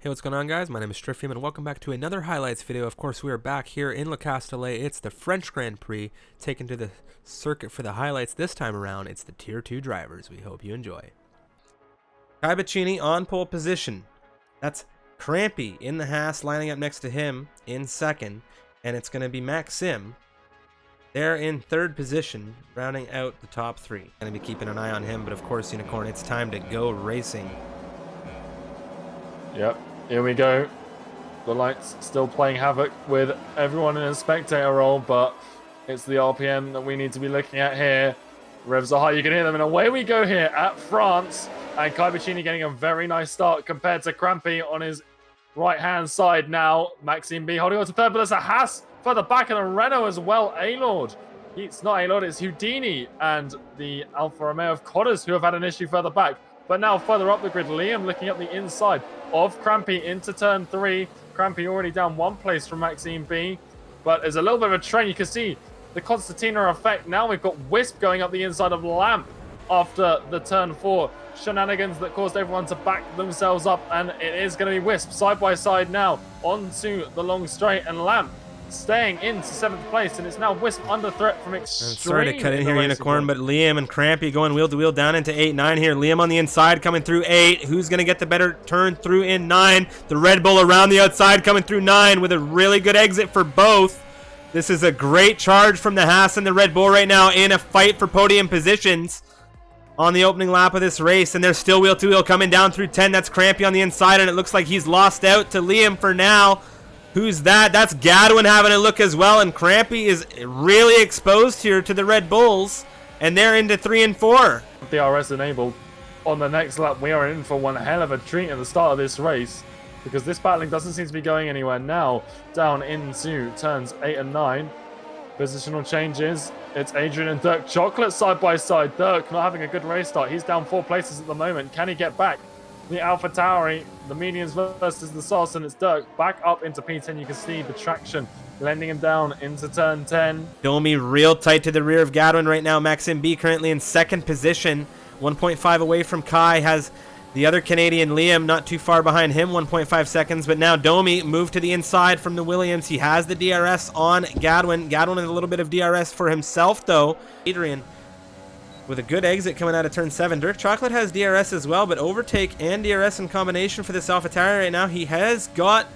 Hey, what's going on, guys? My name is Strifium, and welcome back to another highlights video. Of course, we are back here in Le Castellet. It's the French Grand Prix, taken to the circuit for the highlights. This time around, it's the Tier 2 drivers. We hope you enjoy. Kai Baccini on pole position. That's Crampy in the Haas, lining up next to him in second. And it's going to be Maxim there in third position, rounding out the top three. Going to be keeping an eye on him, but of course, Unicorn, it's time to go racing. Yep, here we go. The lights still playing havoc with everyone in a spectator role, but it's the RPM that we need to be looking at here. Revs are high, you can hear them, and away we go here at France. And Kai Baccini getting a very nice start compared to Crampy on his right-hand side now. Maxime B holding on to third, but there's a Haas further back, and a Renault as well. A-Lord. It's not A-Lord, it's Houdini and the Alfa Romeo of Cotters who have had an issue further back. But now further up the grid, Liam looking up the inside of Crampy into turn 3. Crampy already down one place from Maxime B. But there's a little bit of a trend. You can see the Constantina effect. Now we've got Wisp going up the inside of Lamp after the turn 4 shenanigans that caused everyone to back themselves up. And it is going to be Wisp side by side now onto the long straight, and Lamp staying into 7th place, and it's now Wisp under threat from extreme. Sorry to cut in here, Unicorn, but Liam and Crampy going wheel to wheel down into 8-9 here. Liam on the inside coming through 8. Who's going to get the better turn through in 9? The Red Bull around the outside coming through 9 with a really good exit for both. This is a great charge from the Haas and the Red Bull right now in a fight for podium positions on the opening lap of this race, and they're still wheel to wheel coming down through 10. That's Crampy on the inside, and it looks like he's lost out to Liam for now. Who's that? That's Gadwin having a look as well, and Crampy is really exposed here to the Red Bulls, and they're into 3 and 4. DRS enabled on the next lap. We are in for one hell of a treat at the start of this race, because this battling doesn't seem to be going anywhere. Now down into turns 8 and 9. Positional changes. It's Adrian and Dirk Chocolate side by side. Dirk not having a good race start. He's down 4 places at the moment. Can he get back? The Alpha Tauri, the medians versus the Sauce, and it's Dirk back up into P10. You can see the traction lending him down into turn 10. Domi real tight to the rear of Gadwin right now. Maxim B currently in 2nd position, 1.5 away from Kai. Has the other Canadian Liam not too far behind him, 1.5 seconds. But now Domi moved to the inside from the Williams. He has the DRS on Gadwin. Gadwin has a little bit of DRS for himself though. Adrian with a good exit coming out of turn 7. Dirk Chocolate has DRS as well, but overtake and DRS in combination for this AlphaTauri right now. He has got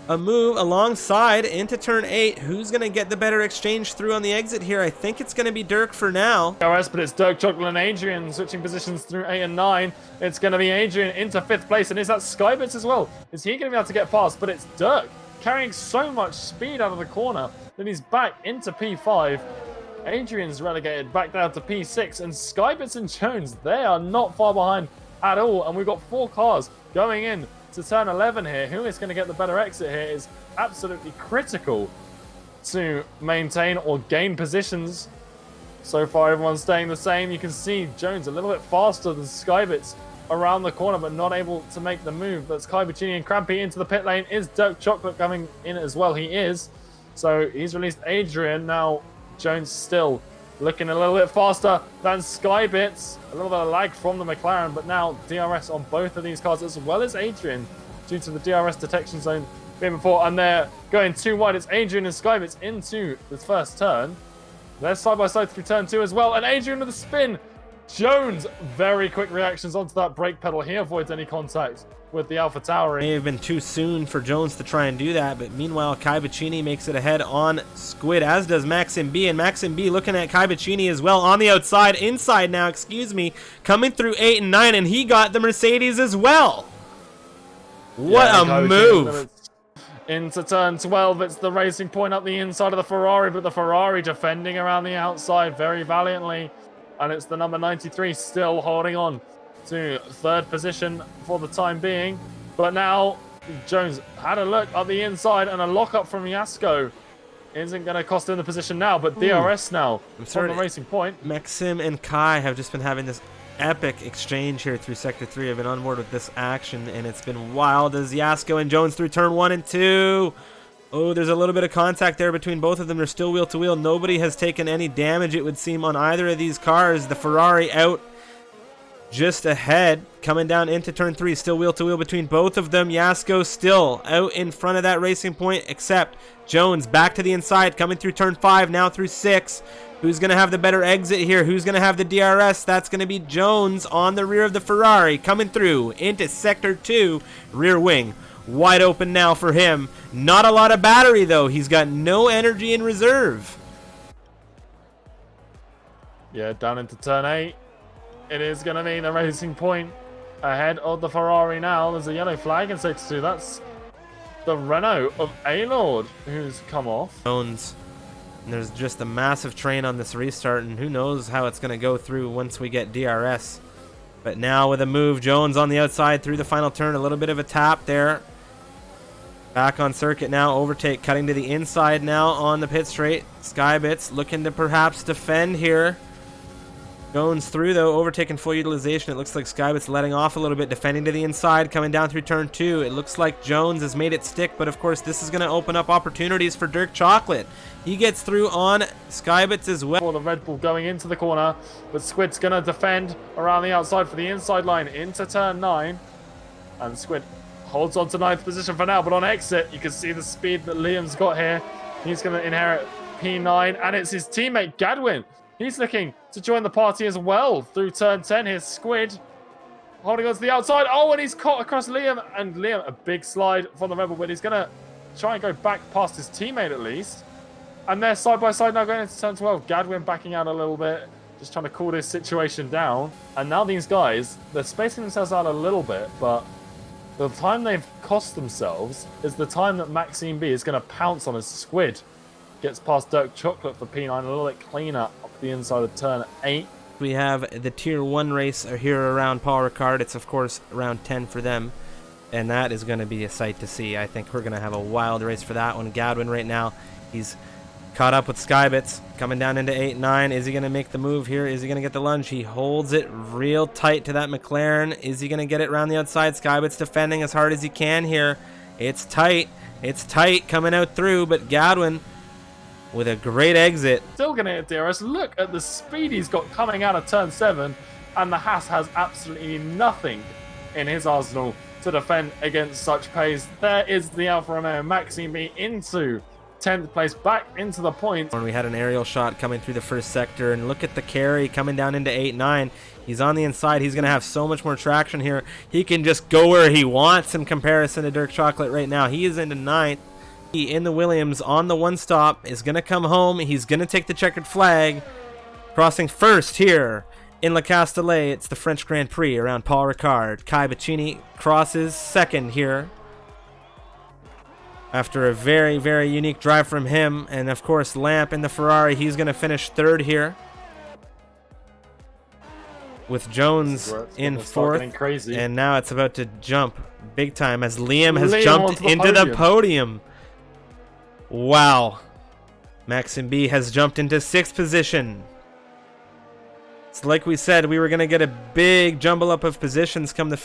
a move alongside into turn 8. Who's going to get the better exchange through on the exit here? I think it's going to be Dirk for now. DRS, but it's Dirk Chocolate and Adrian switching positions through 8 and 9. It's going to be Adrian into 5th place, and is that Skybits as well? Is he going to be able to get past? But it's Dirk carrying so much speed out of the corner that he's back into P5. Adrian's relegated back down to P6, and Skybits and Jones, they are not far behind at all. And we've got 4 cars going in to turn 11 here. Who is going to get the better exit here is absolutely critical to maintain or gain positions. So far, everyone's staying the same. You can see Jones a little bit faster than Skybits around the corner, but not able to make the move. That's Kai Baccini and Crampy into the pit lane. Is Dirk Chocolate coming in as well? He is. So he's released Adrian. Now Jones still looking a little bit faster than Skybits. A little bit of lag from the McLaren, but now DRS on both of these cars as well as Adrian due to the DRS detection zone being before. And they're going too wide. It's Adrian and Skybits into the first turn. They're side by side through turn 2 as well. And Adrian with a spin. Jones, very quick reactions onto that brake pedal. He avoids any contact with the Alpha Tauri. May have been too soon for Jones to try and do that, but meanwhile Kai Baccini makes it ahead on Squid, as does Maxim B, and Maxim B looking at Kai Baccini as well on the outside, inside now, excuse me, coming through 8 and 9, and he got the Mercedes as well. What a move. Into turn 12, it's the Racing Point up the inside of the Ferrari, but the Ferrari defending around the outside very valiantly, and it's the number 93 still holding on to 3rd position for the time being. But now Jones had a look at the inside, and a lockup from Yasko isn't going to cost him the position now, but DRS now from the Racing Point. Maxim and Kai have just been having this epic exchange here through Sector 3. I've been on board with this action, and it's been wild as Yasko and Jones through turn 1 and 2. Oh, there's a little bit of contact there between both of them. They're still wheel to wheel. Nobody has taken any damage, it would seem, on either of these cars. The Ferrari out just ahead, coming down into turn 3, still wheel to wheel between both of them. Yasko still out in front of that racing point, except Jones back to the inside, coming through turn 5, now through 6. Who's going to have the better exit here? Who's going to have the DRS? That's going to be Jones on the rear of the Ferrari, coming through into sector 2, rear wing. Wide open now for him. Not a lot of battery, though. He's got no energy in reserve. Yeah, down into turn 8. It is going to be the racing point ahead of the Ferrari now. There's a yellow flag in sector 2. That's the Renault of A-Lord who's come off. Jones. And there's just a massive train on this restart, and who knows how it's going to go through once we get DRS. But now with a move, Jones on the outside through the final turn. A little bit of a tap there. Back on circuit now. Overtake cutting to the inside now on the pit straight. Skybits looking to perhaps defend here. Jones through, though, overtaking full utilization. It looks like Skybits letting off a little bit, defending to the inside, coming down through turn 2. It looks like Jones has made it stick, but of course this is going to open up opportunities for Dirk Chocolate. He gets through on Skybits as well. For the Red Bull going into the corner, but Squid's going to defend around the outside for the inside line into turn 9. And Squid holds on to 9th position for now, but on exit, you can see the speed that Liam's got here. He's going to inherit P9, and it's his teammate Gadwin. He's looking to join the party as well through turn 10. Here's Squid holding on to the outside. Oh, and he's caught across Liam. And Liam, a big slide from the Rebel, but he's going to try and go back past his teammate at least. And they're side by side now going into turn 12. Gadwin backing out a little bit, just trying to cool this situation down. And now these guys, they're spacing themselves out a little bit, but the time they've cost themselves is the time that Maxime B is going to pounce on as Squid gets past Dirk Chocolate for P9 a little bit cleaner up the inside of turn 8. We have the tier 1 race here around Paul Ricard. It's of course around 10 for them, and that is going to be a sight to see. I think we're going to have a wild race for that one. Gadwin right now, he's caught up with Skybits, coming down into 8-9. Is he going to make the move here? Is he going to get the lunge? He holds it real tight to that McLaren. Is he going to get it around the outside? Skybits defending as hard as he can here. It's tight. It's tight coming out through, but Gadwin with a great exit. Still going to hit DRS. Look at the speed he's got coming out of turn 7, and the Haas has absolutely nothing in his arsenal to defend against such pace. There is the Alfa Romeo Maxime B into 10th place, back into the points. We had an aerial shot coming through the first sector, and look at the carry coming down into 8-9. He's on the inside. He's going to have so much more traction here. He can just go where he wants in comparison to Dirk Chocolate right now. He is into 9th. In the Williams on the one stop is going to come home. He's going to take the checkered flag. Crossing first here in Le Castellet. It's the French Grand Prix around Paul Ricard. Kai Bacchini crosses second here after a very, very unique drive from him. And of course, Lamp in the Ferrari. He's going to finish third here, with Jones in 4th. And now it's about to jump big time as Liam has jumped into the podium. Wow. Maxime B has jumped into 6th position. It's like we said, we were going to get a big jumble up of positions come the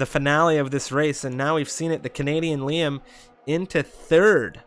finale of this race, and now we've seen it. The Canadian Liam into 3rd.